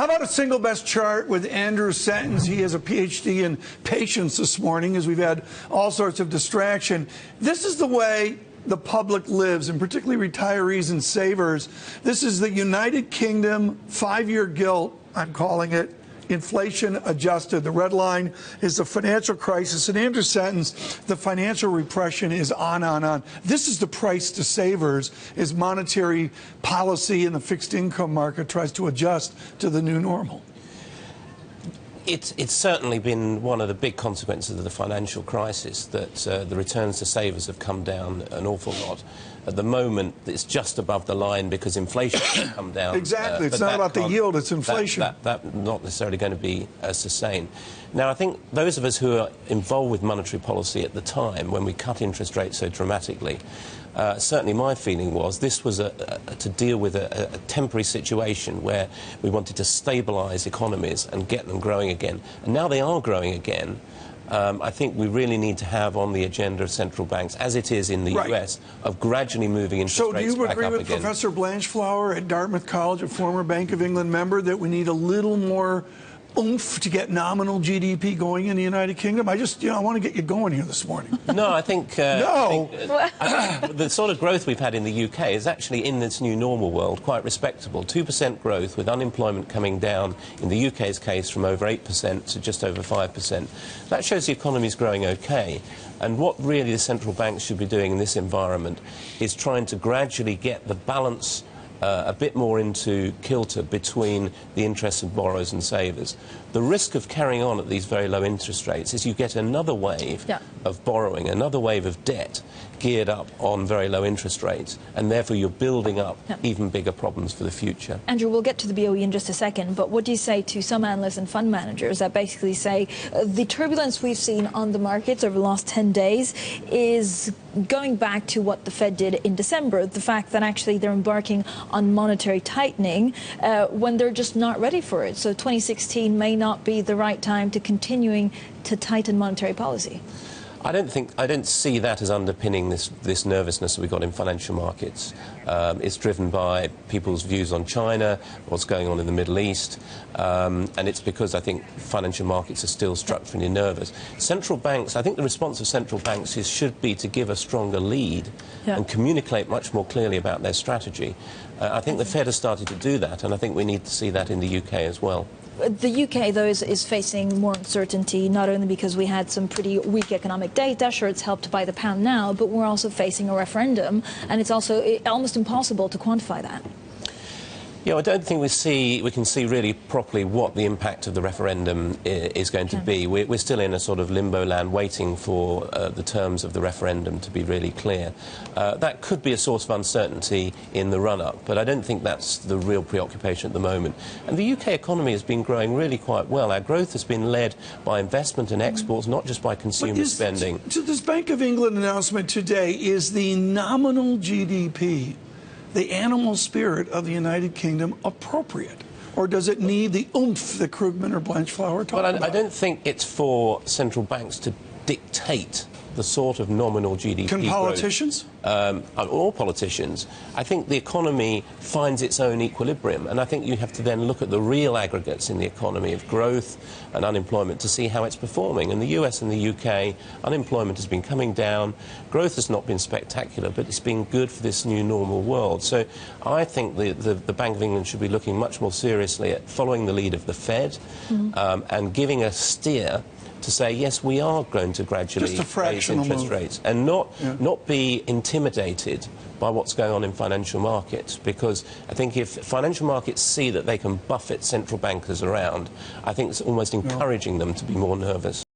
How about a single best chart with Andrew Sentance? He has a PhD in patience this morning, as we've had all sorts of distraction. This is the way the public lives, and particularly retirees and savers. This is the United Kingdom 5-year gilt, I'm calling it, inflation adjusted. The red line is the financial crisis. And Andrew Sentence, the financial repression is on. This is the price to savers as monetary policy in the fixed income market tries to adjust to the new normal. It's certainly been one of the big consequences of the financial crisis that the returns to savers have come down an awful lot. At the moment, it's just above the line because inflation has come down. Exactly. It's not about the yield, it's inflation. That's not necessarily going to be sustained. Now, I think those of us who are involved with monetary policy at the time, when we cut interest rates so dramatically, certainly my feeling was this was to deal with a temporary situation where we wanted to stabilise economies and get them growing again. And now they are growing again. I think we really need to have on the agenda of central banks, as it is in the US, of gradually moving interest rates back up again. So do you agree with Professor Blanchflower at Dartmouth College, a former Bank of England member, that we need a little more oomph to get nominal GDP going in the United Kingdom? I want to get you going here this morning. No, I think, I think the sort of growth we've had in the UK is actually, in this new normal world, quite respectable. 2% growth with unemployment coming down, in the UK's case, from over 8% to just over 5%. That shows the economy's growing okay. And what really the central banks should be doing in this environment is trying to gradually get the balance a bit more into kilter between the interests of borrowers and savers. The risk of carrying on at these very low interest rates is you get another wave of borrowing, another wave of debt geared up on very low interest rates, and therefore you're building up even bigger problems for the future. Andrew, we'll get to the BOE in just a second, but what do you say to some analysts and fund managers that basically say the turbulence we've seen on the markets over the last 10 days is going back to what the Fed did in December, the fact that actually they're embarking on monetary tightening when they're just not ready for it. So 2016 may not be the right time to continuing to tighten monetary policy. I don't see that as underpinning this nervousness that we've got in financial markets. It's driven by people's views on China, what's going on in the Middle East, and it's because I think financial markets are still structurally nervous. Central banks, I think the response of central banks should be to give a stronger lead and communicate much more clearly about their strategy. I think the Fed has started to do that, and I think we need to see that in the UK as well. The UK, though, is facing more uncertainty, not only because we had some pretty weak economic data, sure, it's helped by the pound now, but we're also facing a referendum, and it's also almost impossible to quantify that. Yeah, I don't think we can see really properly what the impact of the referendum is going to be. We're still in a sort of limbo land waiting for the terms of the referendum to be really clear. That could be a source of uncertainty in the run-up, but I don't think that's the real preoccupation at the moment. And the UK economy has been growing really quite well. Our growth has been led by investment and exports, not just by consumer spending. So this Bank of England announcement today is the nominal GDP, the animal spirit of the United Kingdom, appropriate? Or does it need the oomph that Krugman or Blanchflower talk about? I don't think it's for central banks to dictate the sort of nominal GDP Can politicians? All politicians. I think the economy finds its own equilibrium, and I think you have to then look at the real aggregates in the economy of growth and unemployment to see how it's performing. In the US and the UK, unemployment has been coming down, growth has not been spectacular, but it's been good for this new normal world. So I think the Bank of England should be looking much more seriously at following the lead of the Fed and giving a steer to say, yes, we are going to gradually raise interest rates, and not be intimidated by what's going on in financial markets, because I think if financial markets see that they can buffet central bankers around, I think it's almost encouraging them to be more nervous.